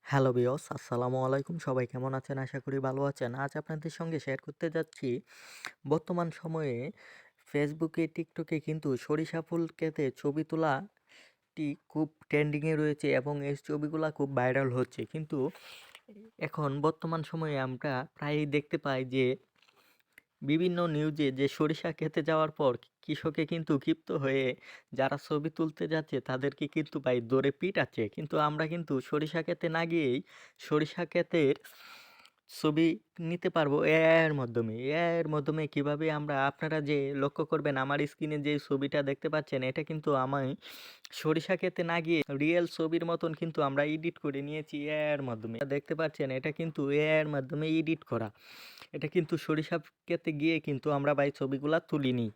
Hello বিয়স, আসসালামু আলাইকুম। সবাই কেমন আছেন? আশা করি ভালো আছেন। আজ আপনাদের সঙ্গে শেয়ার করতে যাচ্ছি, বর্তমান সময়ে ফেসবুকে, টিকটকে কিন্তু সরিষা ফুল কেটে ছবি তোলাটি খুব ট্রেন্ডিংয়ে রয়েছে এবং এই ছবিগুলা খুব ভাইরাল হচ্ছে। কিন্তু এখন বর্তমান সময়ে আমরা প্রায়ই দেখতে পাই যে বিভিন্ন নিউজে যে সরিষা ক্ষেতে যাওয়ার পর কৃষকে কিন্তু ক্ষিপ্ত হয়ে যারা ছবি তুলতে যাচ্ছে তাদেরকে কিন্তু ভাই ধরে পিটাচ্ছে। কিন্তু আমরা কিন্তু সরিষা ক্ষেতে না গিয়েই সরিষা ক্ষেতের ছবি নিতে পারবো এআই এর মাধ্যমে। এআই এর মাধ্যমে কিভাবে আমরা আপনারা যে লক্ষ্য করবেন আমার স্ক্রিনে যে ছবিটা দেখতে পাচ্ছেন এটা কিন্তু আমি সরিষা ক্ষেতে না গিয়ে রিয়েল ছবির মতন কিন্তু আমরা এডিট করে নিয়েছি এআই এর মাধ্যমে। দেখতে পাচ্ছেন এটা কিন্তু এআই এর মাধ্যমে এডিট করা। এটা কিন্তু সরিষা ক্ষেতে গিয়ে কিন্তু আমরা ভাই ছবিগুলা তুলিনি।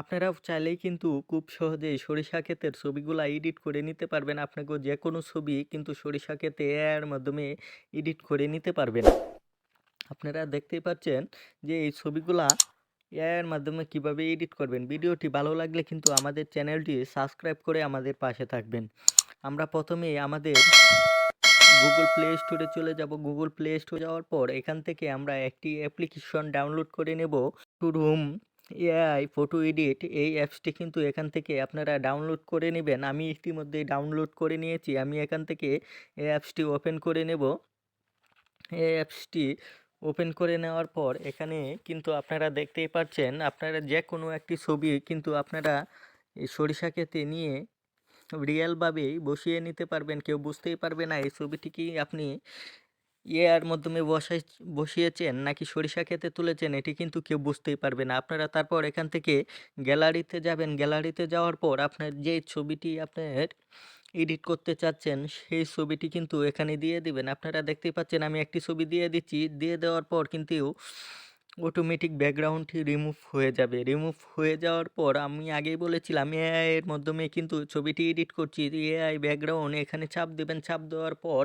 আপনারাও চাইলেই কিন্তু খুব সহজেই সরিষা ক্ষেতের ছবিগুলা এডিট করে নিতে পারবেন। আপনাকেও যে কোনো ছবি কিন্তু সরিষা ক্ষেতে এআই এর মাধ্যমে এডিট করে নিতে পারবেন। আপনারা দেখতেই পাচ্ছেন যে এই ছবিগুলা এআই এর মাধ্যমে কিভাবে এডিট করবেন। ভিডিওটি ভালো লাগলে কিন্তু আমাদের চ্যানেলটি সাবস্ক্রাইব করে আমাদের পাশে থাকবেন। আমরা প্রথমেই আমাদের গুগল প্লে স্টোরে চলে যাব। গুগল প্লে স্টোরে যাওয়ার পর এখান থেকে আমরা একটি অ্যাপ্লিকেশন ডাউনলোড করে নেব, রুম এআই ফটো এডিট। এই অ্যাপসটি কিন্তু এখান থেকে আপনারা ডাউনলোড করে নেবেন। আমি ইতিমধ্যেই ডাউনলোড করে নিয়েছি। আমি এখান থেকে এই অ্যাপসটি ওপেন করে নেব। এই অ্যাপসটি ওপেন করে নেওয়ার পর এখানে কিন্তু আপনারা দেখতেই পাচ্ছেন, আপনারা যে কোনো একটি ছবি কিন্তু আপনারা এই সরিষা ক্ষেতে নিয়ে রিয়েলভাবেই বসিয়ে নিতে পারবেন। কেউ বুঝতেই পারবে না এই ছবিটি কি আপনি এআইয়ের মাধ্যমে বসিয়েছেন নাকি সরিষা ক্ষেতে তুলেছেন, এটি কিন্তু কেউ বুঝতেই পারবে না। আপনারা তারপর এখান থেকে গ্যালারিতে যাবেন। গ্যালারিতে যাওয়ার পর আপনার যে ছবিটি আপনার এডিট করতে চাচ্ছেন সেই ছবিটি কিন্তু এখানে দিয়ে দিবেন। আপনারা দেখতেই পাচ্ছেন আমি একটি ছবি দিয়ে দিচ্ছি। দিয়ে দেওয়ার পর কিন্তু অটোমেটিক ব্যাকগ্রাউন্ডটি রিমুভ হয়ে যাবে। রিমুভ হয়ে যাওয়ার পর আমি আগেই বলেছিলাম এআই এর মাধ্যমে কিন্তু ছবিটি এডিট করছি। এআই ব্যাকগ্রাউন্ড এখানে চাপ দেবেন। চাপ দেওয়ার পর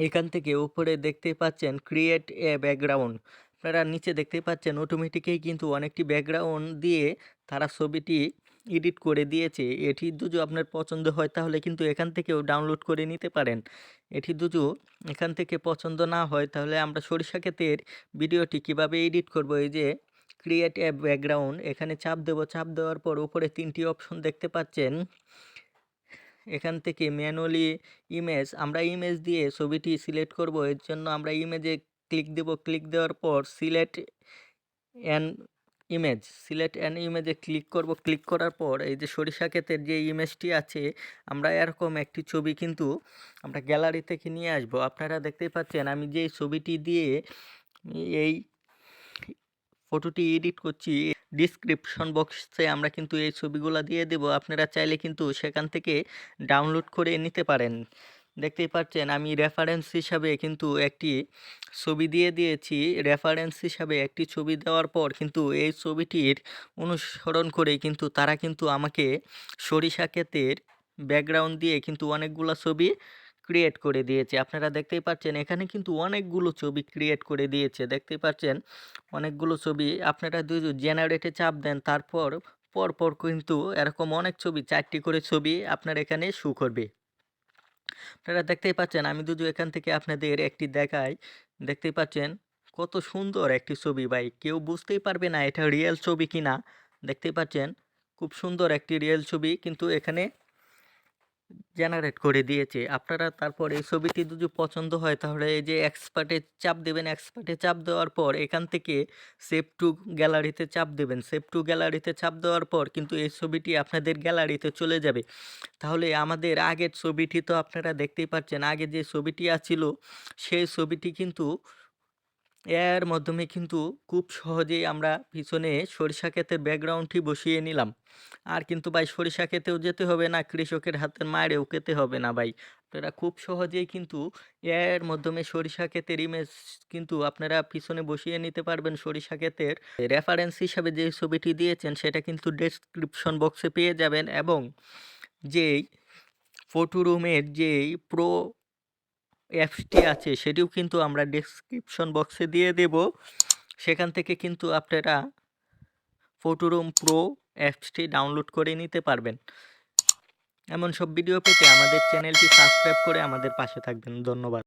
এখান থেকে উপরে দেখতেই পাচ্ছেন ক্রিয়েট এ ব্যাকগ্রাউন্ড। আপনারা নিচে দেখতেই পাচ্ছেন অটোমেটিকই কিন্তু অনেকটি ব্যাকগ্রাউন্ড দিয়ে তারা ছবিটি এডিট করে দিয়েছে। এটি যদি আপনার পছন্দ হয় তাহলে কিন্তু এখান থেকেও ডাউনলোড করে নিতে পারেন। এটি যদি এখান থেকে পছন্দ না হয় তাহলে আমরা সরিষা ক্ষেতের ভিডিওটি কিভাবে এডিট করব, এই যে ক্রিয়েট এ ব্যাকগ্রাউন্ড এখানে চাপ দেব। চাপ দেওয়ার পর উপরে তিনটি অপশন দেখতে পাচ্ছেন। এখান থেকে ম্যানুয়ালি ইমেজ, আমরা ইমেজ দিয়ে ছবিটি সিলেক্ট করব। এর জন্য আমরা ইমেজে ক্লিক দেব। ক্লিক দেওয়ার পর select an image, select an ইমেজে ক্লিক করব। ক্লিক করার পর এই যে সরিষা ক্ষেতের যে ইমেজটি আছে আমরা এরকম একটি ছবি কিন্তু আমরা গ্যালারি থেকে নিয়ে আসব। আপনারা দেখতেই পাচ্ছেন আমি যে ছবিটি দিয়ে এই ফটোটি এডিট করছি, ডিসক্রিপশন বক্সে আমরা কিন্তু এই ছবিগুলো দিয়ে দেব। আপনারা চাইলে কিন্তু সেখান থেকে ডাউনলোড করে নিতে পারেন। দেখতেই পাচ্ছেন আমি রেফারেন্স হিসাবে কিন্তু একটি ছবি দিয়ে দিয়েছি। রেফারেন্স হিসাবে একটি ছবি দেওয়ার পর কিন্তু এই ছবিটির অনুসরণ করে কিন্তু তারা কিন্তু আমাকে সরিষা ক্ষেতের ব্যাকগ্রাউন্ড দিয়ে কিন্তু অনেকগুলো ছবি ক্রিয়েট করে দিয়েছে। আপনারা দেখতেই পাচ্ছেন এখানে কিন্তু অনেকগুলো ছবি ক্রিয়েট করে দিয়েছে। দেখতেই পাচ্ছেন অনেকগুলো ছবি। আপনারা যদি জেনারেটে চাপ দেন তারপর পরপর কিন্তু এরকম অনেক ছবি, 4টি করে ছবি আপনার এখানে শো করবে। আপনারা দেখতেই পাচ্ছেন আমি যদি এখান থেকে আপনাদের একটি দেখাই, দেখতেই পাচ্ছেন কত সুন্দর একটি ছবি ভাই। কেউ বুঝতেই পারবে না এটা রিয়েল ছবি কিনা। দেখতেই পাচ্ছেন খুব সুন্দর একটি রিয়েল ছবি কিন্তু এখানে জেনারেট করে দিয়েছে। আপনারা তারপর এই ছবিটি যদি পছন্দ হয় তাহলে এই যে এক্সপার্টে চাপ দেবেন। এক্সপার্টে চাপ দেওয়ার পর এখান থেকে সেভ টু গ্যালারিতে চাপ দেবেন। সেভ টু গ্যালারিতে চাপ দেওয়ার পর কিন্তু এই ছবিটি আপনাদের গ্যালারিতে চলে যাবে। তাহলে আমাদের আগের ছবিটি তো আপনারা দেখতেই পাচ্ছেন, আগে যে ছবিটি আছিল সেই ছবিটি কিন্তু এর মাধ্যমে কিন্তু খুব সহজেই আমরা পিছনে সরিষা ক্ষেতের ব্যাকগ্রাউন্ডটি বসিয়ে নিলাম। আর কিন্তু ভাই সরিষা ক্ষেতেও যেতে হবে না, কৃষকের হাতের মায়েরও খেতে হবে না ভাই। আপনারা খুব সহজেই কিন্তু এর মাধ্যমে সরিষা ক্ষেতের ইমেজ কিন্তু আপনারা পিছনে বসিয়ে নিতে পারবেন। সরিষা ক্ষেতের রেফারেন্স হিসাবে যে ছবিটি দিয়েছেন সেটা কিন্তু ডেসক্রিপশন বক্সে পেয়ে যাবেন, এবং যেই ফটো রুমের যেই প্রো অ্যাপসটি আছে সেটিও কিন্তু আমরা ডেসক্রিপশন বক্সে দিয়ে দেব। সেখান থেকে কিন্তু আপনারা ফটোরুম প্রো অ্যাপসটি ডাউনলোড করে নিতে পারবেন। এমন সব ভিডিও পেতে আমাদের চ্যানেলটি সাবস্ক্রাইব করে আমাদের পাশে থাকবেন। ধন্যবাদ।